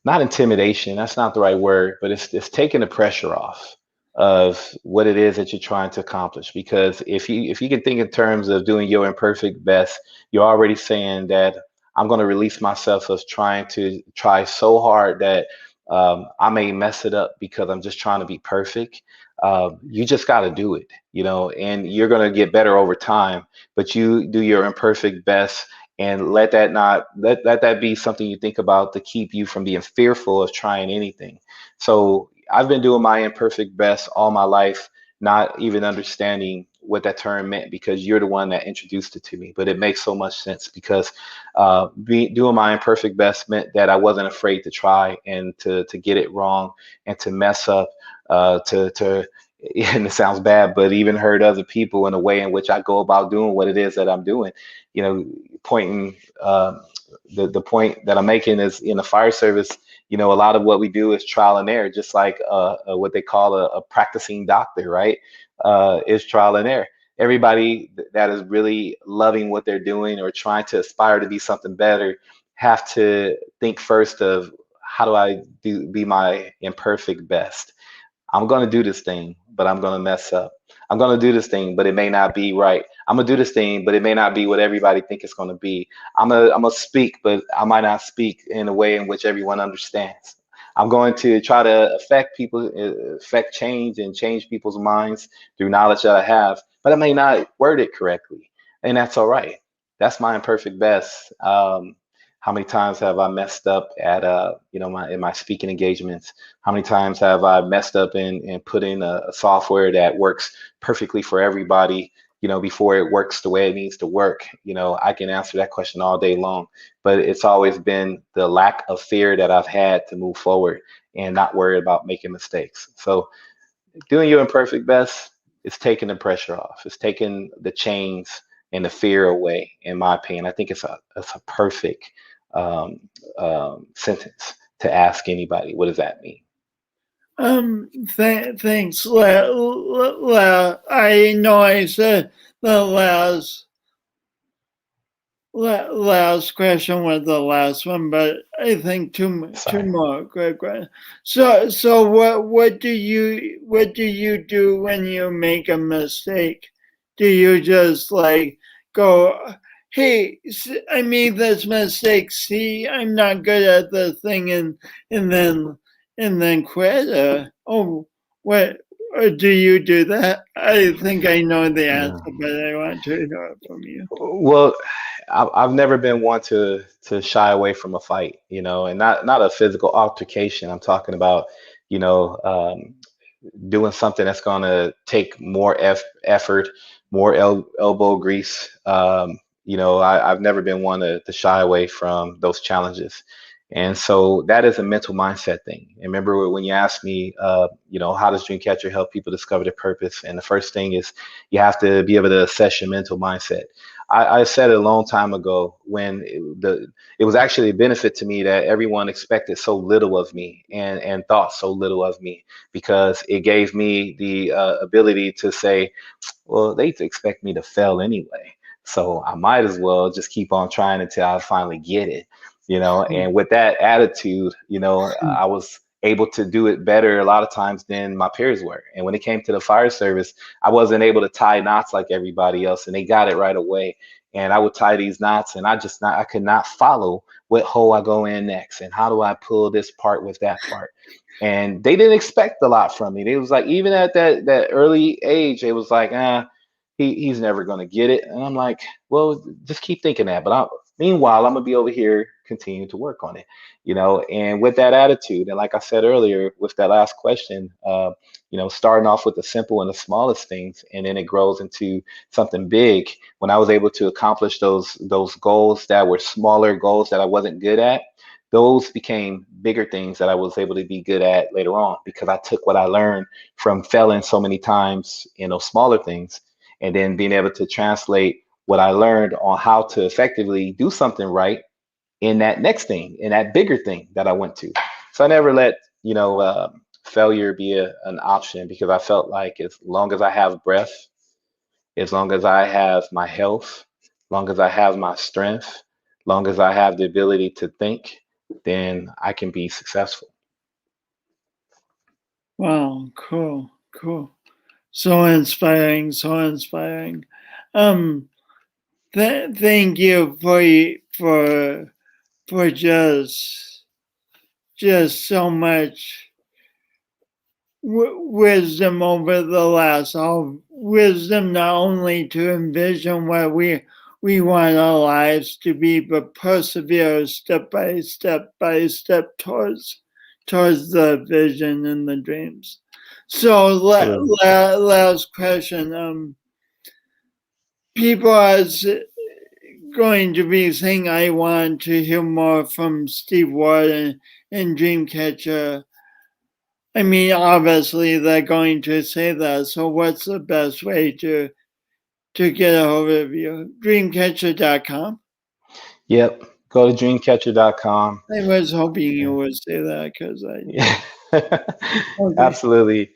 not intimidation, that's not the right word, but it's taking the pressure off of what it is that you're trying to accomplish. Because if you can think in terms of doing your imperfect best, you're already saying that I'm going to release myself of trying to try so hard that I may mess it up because I'm just trying to be perfect. You just got to do it, and you're going to get better over time. But you do your imperfect best, and let that be something you think about to keep you from being fearful of trying anything. So I've been doing my imperfect best all my life, not even understanding what that term meant because you're the one that introduced it to me. But it makes so much sense because doing my imperfect best meant that I wasn't afraid to try and to get it wrong and to mess up, to and it sounds bad, but even hurt other people in a way in which I go about doing what it is that I'm doing. You know, pointing the point that I'm making is in the fire service. A lot of what we do is trial and error, just like what they call a practicing doctor, right? Is trial and error. Everybody that is really loving what they're doing or trying to aspire to be something better have to think first of how do I be my imperfect best. I'm going to do this thing, but I'm going to mess up. I'm going to do this thing, but it may not be right. I'm going to do this thing, but it may not be what everybody think it's going to be. I'm gonna speak, but I might not speak in a way in which everyone understands. I'm going to try to affect people, affect change and change people's minds through knowledge that I have, but I may not word it correctly. And that's all right. That's my imperfect best. How many times have I messed up at in my speaking engagements? How many times have I messed up in putting a software that works perfectly for everybody, before it works the way it needs to work? I can answer that question all day long, but it's always been the lack of fear that I've had to move forward and not worry about making mistakes. So doing your imperfect best is taking the pressure off. It's taking the chains and the fear away, in my opinion. I think it's a perfect um, sentence to ask anybody. What does that mean? Thanks. I know I said the last question was the last one, but I think two Sorry. more quick questions. So what do you do when you make a mistake? Do you just like go, hey, I made this mistake. See, I'm not good at the thing, and then quit? What, or do you do that? I think I know the answer, No. but I want to hear it from you. Well, I've never been one to shy away from a fight, and not a physical altercation. I'm talking about, you know, um, doing something that's going to take more effort, more elbow grease. I've never been one to shy away from those challenges. And so that is a mental mindset thing. And remember when you asked me, how does Dreamcatcher help people discover their purpose? And the first thing is you have to be able to assess your mental mindset. I said it a long time ago when it was actually a benefit to me that everyone expected so little of me and thought so little of me because it gave me the ability to say, well, they expect me to fail anyway. So I might as well just keep on trying until I finally get it, And with that attitude, I was able to do it better a lot of times than my peers were. And when it came to the fire service, I wasn't able to tie knots like everybody else, and they got it right away. And I would tie these knots, and I could not follow what hole I go in next, and how do I pull this part with that part. And they didn't expect a lot from me. They was like, even at that early age, it was like, he's never gonna get it. And I'm like, well, just keep thinking that. But meanwhile, I'm gonna be over here continuing to work on it, And with that attitude, and like I said earlier, with that last question, starting off with the simple and the smallest things, and then it grows into something big. When I was able to accomplish those goals that were smaller goals that I wasn't good at, those became bigger things that I was able to be good at later on because I took what I learned from failing so many times in those smaller things and then being able to translate what I learned on how to effectively do something right in that next thing, in that bigger thing that I went to. So I never let, failure be an option because I felt like as long as I have breath, as long as I have my health, as long as I have my strength, as long as I have the ability to think, then I can be successful. Wow, cool, cool. So inspiring, so inspiring. Um, thank you for just so much wisdom over the last wisdom, not only to envision what we want our lives to be, but persevere step by step towards the vision and the dreams. So last question. People are going to be saying, I want to hear more from Steve Ward and Dreamcatcher. I mean, obviously they're going to say that. So what's the best way to get a hold of you? Dreamcatcher.com. Yep. Go to dreamcatcher.com. I was hoping you would say that because Yeah. okay. Absolutely.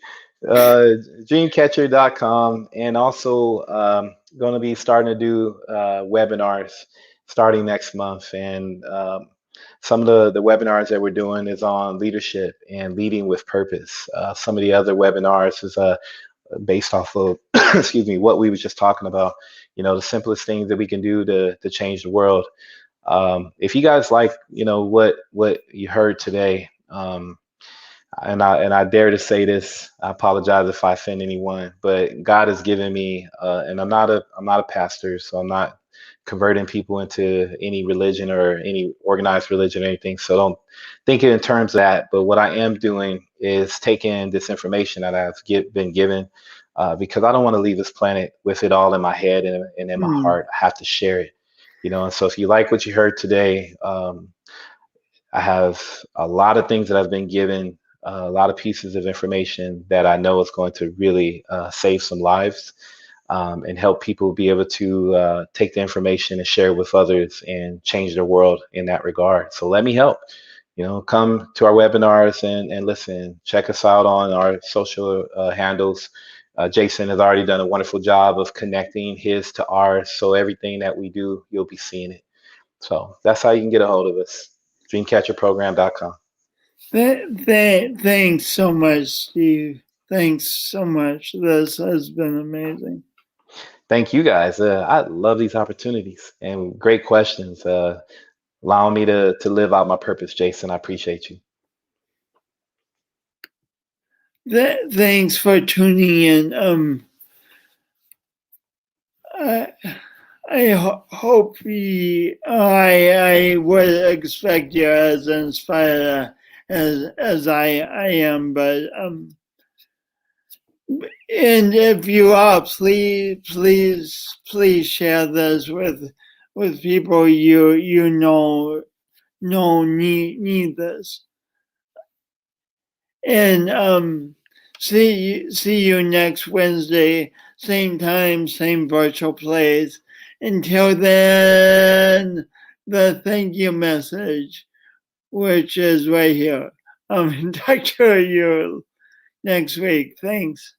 Dreamcatcher.com, and also going to be starting to do webinars starting next month. And some of the webinars that we're doing is on leadership and leading with purpose. Some of the other webinars is based off of, excuse me, what we was just talking about. The simplest things that we can do to change the world. If you guys like, what you heard today, and I dare to say this, I apologize if I offend anyone, but God has given me, and I'm not a pastor, so I'm not converting people into any religion or any organized religion or anything. So don't think it in terms of that. But what I am doing is taking this information that been given, because I don't want to leave this planet with it all in my head and in my heart. I have to share it, And so if you like what you heard today, I have a lot of things that I've been given, a lot of pieces of information that I know is going to really save some lives, and help people be able to take the information and share it with others and change their world in that regard. So let me help. Come to our webinars and listen. Check us out on our social handles. Jason has already done a wonderful job of connecting his to ours. So everything that we do, you'll be seeing it. So that's how you can get a hold of us. Dreamcatcherprogram.com. Thanks so much, Steve. Thanks so much. This has been amazing. Thank you guys. I love these opportunities and great questions. Allowing me to live out my purpose, Jason. I appreciate you. Thanks for tuning in. I hope I would expect you as inspired as I am, but and if you are, please share this with people you know need this. And see you next Wednesday, same time, same virtual place. Until then, the thank you message, which is right here. Talk to you next week. Thanks.